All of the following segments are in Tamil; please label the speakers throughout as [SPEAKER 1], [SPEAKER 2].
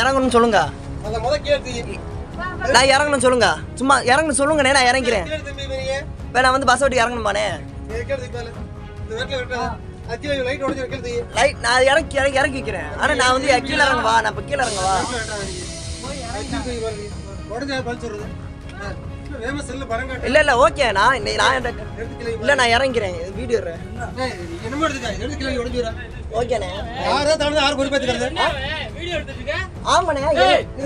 [SPEAKER 1] இறங்கணும்னு சொல்லுங்க. நான் இறங்கணும்னு சொல்லுங்க. சும்மா இறங்கணும் சொல்லுங்கண்ணே, நான் இறங்கிறேன். நான் வந்து பஸ் ஓட்டி இறங்கணுமாண்ணே? நான் இறக்கி வைக்கிறேன். ஆனா நான் வந்து கீழே இறங்குவா, நான் இப்ப கீழே இறங்குவா. இல்ல இல்ல ஓகே, நான் இல்ல நான் இறங்கிறேன். வீடியோ ஓகேண்ணே. ஆமாண்ணே,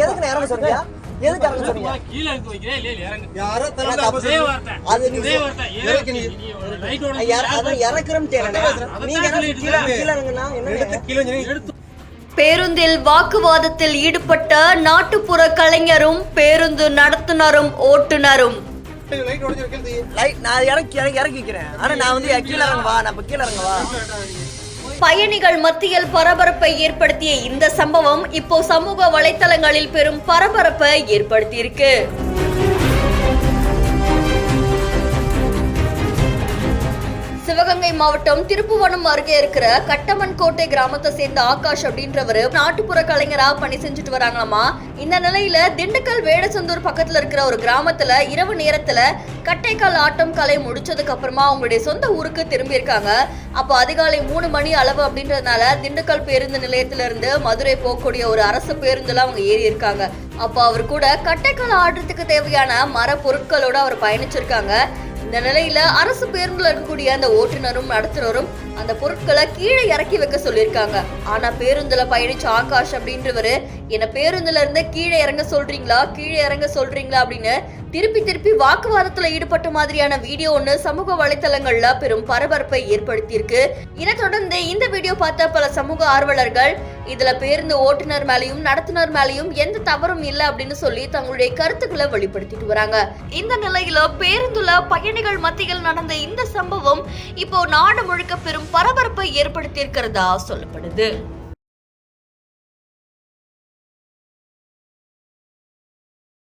[SPEAKER 1] எதுக்கு நான் இறங்க சொல்றியா? எதுக்கு இறங்க சொல்றீங்க?
[SPEAKER 2] பேருந்தில் வாக்குவாதத்தில் ஈடுபட்ட நாட்டுப்புற கலைஞரும் பேருந்து நடத்துனரும் ஓட்டுநரும்.
[SPEAKER 1] நான் இறக்கி வைக்கிறேன். ஆனா நான் வந்து கீழே இறங்குவா, நான் இப்ப கீழே இறங்குவா.
[SPEAKER 2] பயணிகள் மத்தியில் பரபரப்பை ஏற்படுத்திய இந்த சம்பவம் இப்போ சமூக வலைத்தளங்களில் பெரும் பரபரப்பை ஏற்படுத்தியிருக்கு. சிவகங்கை மாவட்டம் திருப்புவனம் அருகே இருக்கிற கட்டமன்கோட்டை கிராமத்தை சேர்ந்த ஆகாஷ் அப்படின்றவரு நாட்டுப்புற கலைஞரா பணி செஞ்சுட்டு வராங்களாமா. இந்த நிலையில திண்டுக்கல் வேடசந்தூர் பக்கத்துல இருக்கிற ஒரு கிராமத்துல இரவு நேரத்துல கட்டைக்கால் ஆட்டம் கலை முடிச்சதுக்கு அப்புறமா அவங்களுடைய சொந்த ஊருக்கு திரும்பி இருக்காங்க. அப்போ அதிகாலை 3 மணி அளவு அப்படின்றதுனால திண்டுக்கல் பேருந்து நிலையத்தில இருந்து மதுரை போகக்கூடிய ஒரு அரசு பேருந்துல அவங்க ஏறி இருக்காங்க. அப்போ அவர் கூட கட்டைக்கால் ஆடுறதுக்கு தேவையான மர பொருட்களோட அவர் பயணிச்சிருக்காங்க. இந்த நிலையில அரசு பேருந்துல இருக்கக்கூடிய அந்த ஓட்டுநரும் நடத்துனரும் அந்த பொருட்களை கீழே இறக்கி வைக்க சொல்லியிருக்காங்க. ஆனா பேருந்துல பயணிச்ச ஆகாஷ் அப்படின்றவரு என்ன பேருந்துல இருந்து கீழே இறங்க சொல்றீங்களா அப்படின்னு திருப்பி வாக்குவாதத்துல ஈடுபட்ட மாதிரியான வீடியோ ஒண்ணு சமூக வலைத்தளங்கள்ல பெரும் பரபரப்பை ஏற்படுத்தி இருக்கு. இதை தொடர்ந்து இந்த வீடியோ பார்த்த பல சமூக ஆர்வலர்கள் இதுல பேருந்து ஓட்டுநர் மேலையும் நடத்துனர் மேலையும் எந்த தவறும் இல்லை அப்படின்னு சொல்லி தங்களுடைய கருத்துக்களை வெளிப்படுத்திட்டு வராங்க. இந்த நிலையில பேருந்துல பயணிகள் மத்தியில் நடந்த இந்த சம்பவம் இப்போ நாடு முழுக்க பெரும் பரபரப்பை ஏற்படுத்தி இருக்கிறதா சொல்லப்படுது.